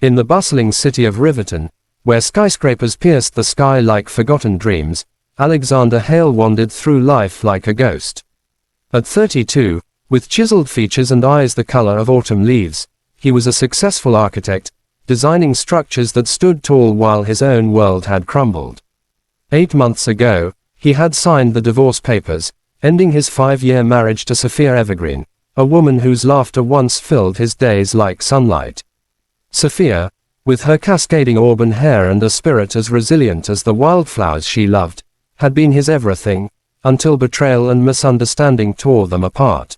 In the bustling city of Riverton, where skyscrapers pierced the sky like forgotten dreams, Alexander Hale wandered through life like a ghost. At 32, with chiseled features and eyes the color of autumn leaves, he was a successful architect, designing structures that stood tall while his own world had crumbled. 8 months ago, he had signed the divorce papers, ending his 5-year marriage to Sophia Evergreen, a woman whose laughter once filled his days like sunlight. Sophia, with her cascading auburn hair and a spirit as resilient as the wildflowers she loved, had been his everything, until betrayal and misunderstanding tore them apart.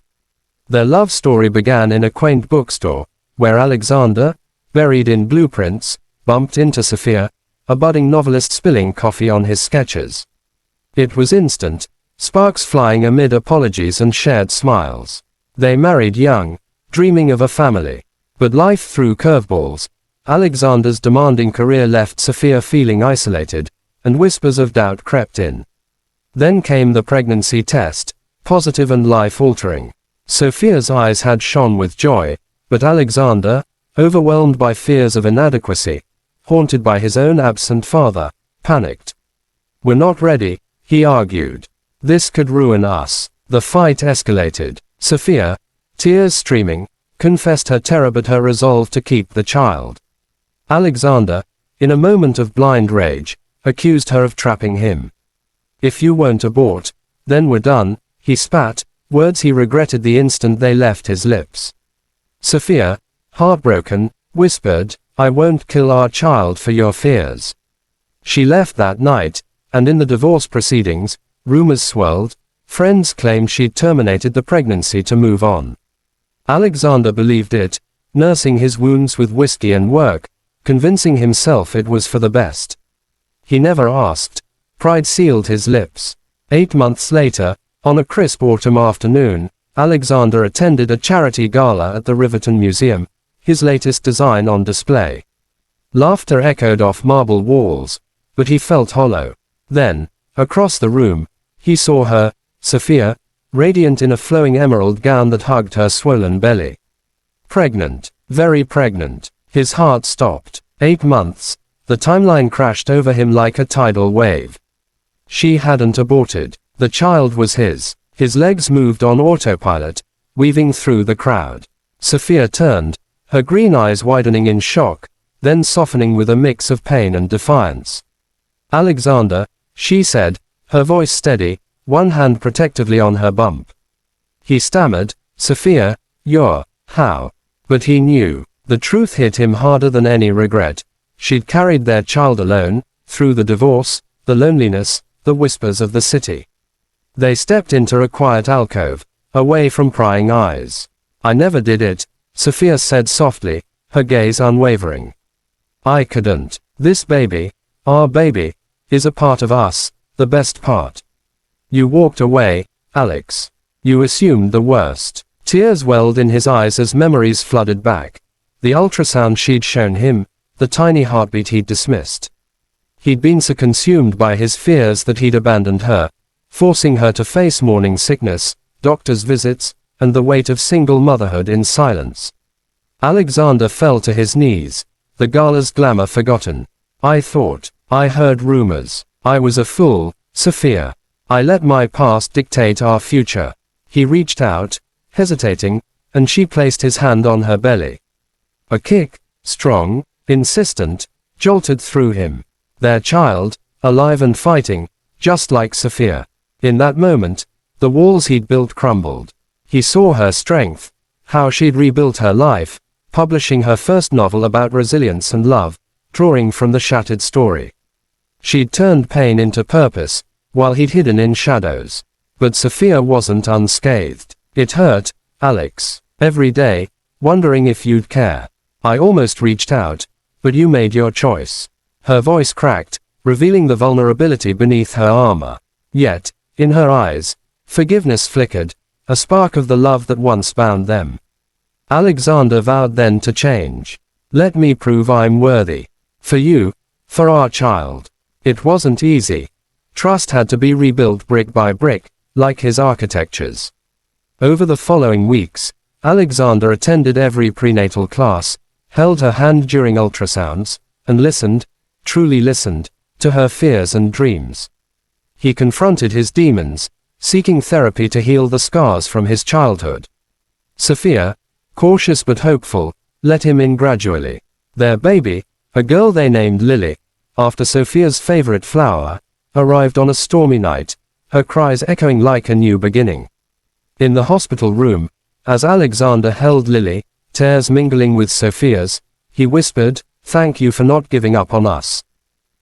Their love story began in a quaint bookstore, where Alexander, buried in blueprints, bumped into Sophia, a budding novelist spilling coffee on his sketches. It was instant, sparks flying amid apologies and shared smiles. They married young, dreaming of a family. But life threw curveballs. Alexander's demanding career left Sophia feeling isolated, and whispers of doubt crept in. Then came the pregnancy test, positive and life-altering. Sophia's eyes had shone with joy, but Alexander, overwhelmed by fears of inadequacy, haunted by his own absent father, panicked. "We're not ready," he argued. "This could ruin us." The fight escalated. Sophia, tears streaming, confessed her terror but her resolve to keep the child. Alexander, in a moment of blind rage, accused her of trapping him. "If you won't abort, then we're done," he spat, words he regretted the instant they left his lips. Sophia, heartbroken, whispered, "I won't kill our child for your fears." She left that night, and in the divorce proceedings, rumors swirled. Friends claimed she'd terminated the pregnancy to move on. Alexander believed it, nursing his wounds with whiskey and work, convincing himself it was for the best. He never asked. Pride sealed his lips. 8 months later, on a crisp autumn afternoon, Alexander attended a charity gala at the Riverton Museum, his latest design on display. Laughter echoed off marble walls, but he felt hollow. Then, across the room, he saw her, Sophia, radiant in a flowing emerald gown that hugged her swollen belly. Pregnant, very pregnant. His heart stopped. 8 months. The timeline crashed over him like a tidal wave. She hadn't aborted. The child was his. His legs moved on autopilot, weaving through the crowd. Sophia turned, her green eyes widening in shock, then softening with a mix of pain and defiance. "Alexander," she said, her voice steady, one hand protectively on her bump. He stammered, "Sophia, you're, how?" But he knew. The truth hit him harder than any regret. She'd carried their child alone, through the divorce, the loneliness, the whispers of the city. They stepped into a quiet alcove, away from prying eyes. "I never did it," Sophia said softly, her gaze unwavering. "I couldn't. This baby, our baby, is a part of us, the best part. You walked away, Alex. You assumed the worst." Tears welled in his eyes as memories flooded back. The ultrasound she'd shown him, the tiny heartbeat he'd dismissed. He'd been so consumed by his fears that he'd abandoned her, forcing her to face morning sickness, doctor's visits, and the weight of single motherhood in silence. Alexander fell to his knees, the gala's glamour forgotten. "I thought. I heard rumors. I was a fool, Sophia. I let my past dictate our future." He reached out, hesitating, and she placed his hand on her belly. A kick, strong, insistent, jolted through him. Their child, alive and fighting, just like Sophia. In that moment, the walls he'd built crumbled. He saw her strength, how she'd rebuilt her life, publishing her first novel about resilience and love, drawing from the shattered story. She'd turned pain into purpose, while he'd hidden in shadows. But Sophia wasn't unscathed. "It hurt, Alex. Every day, wondering if you'd care. I almost reached out, but you made your choice." Her voice cracked, revealing the vulnerability beneath her armor. Yet, in her eyes, forgiveness flickered, a spark of the love that once bound them. Alexander vowed then to change. "Let me prove I'm worthy. For you, for our child." It wasn't easy. Trust had to be rebuilt brick by brick, like his architectures. Over the following weeks, Alexander attended every prenatal class, held her hand during ultrasounds, and listened, truly listened, to her fears and dreams. He confronted his demons, seeking therapy to heal the scars from his childhood. Sophia, cautious but hopeful, let him in gradually. Their baby, a girl they named Lily, after Sophia's favorite flower, arrived on a stormy night, her cries echoing like a new beginning. In the hospital room, as Alexander held Lily, tears mingling with Sophia's, he whispered, "Thank you for not giving up on us."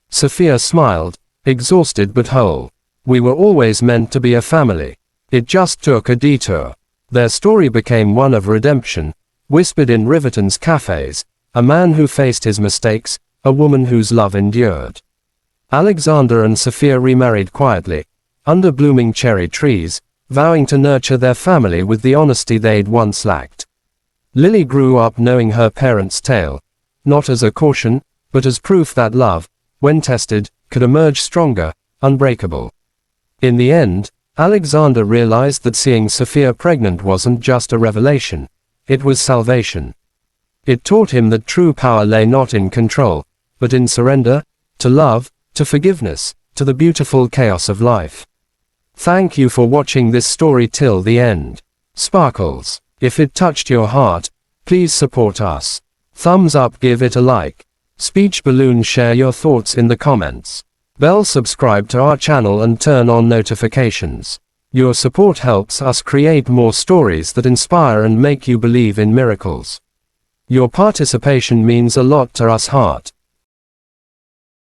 Sophia smiled, exhausted but whole. "We were always meant to be a family. It just took a detour." Their story became one of redemption, whispered in Riverton's cafes, a man who faced his mistakes, a woman whose love endured. Alexander and Sophia remarried quietly, under blooming cherry trees, vowing to nurture their family with the honesty they'd once lacked. Lily grew up knowing her parents' tale, not as a caution, but as proof that love, when tested, could emerge stronger, unbreakable. In the end, Alexander realized that seeing Sophia pregnant wasn't just a revelation, it was salvation. It taught him that true power lay not in control, but in surrender, to love, to forgiveness, to the beautiful chaos of life. Thank you for watching this story till the end. Sparkles. If it touched your heart, please support us. Thumbs up, give it a like. Speech balloon, share your thoughts in the comments. Bell, subscribe to our channel and turn on notifications. Your support helps us create more stories that inspire and make you believe in miracles. Your participation means a lot to us. Heart.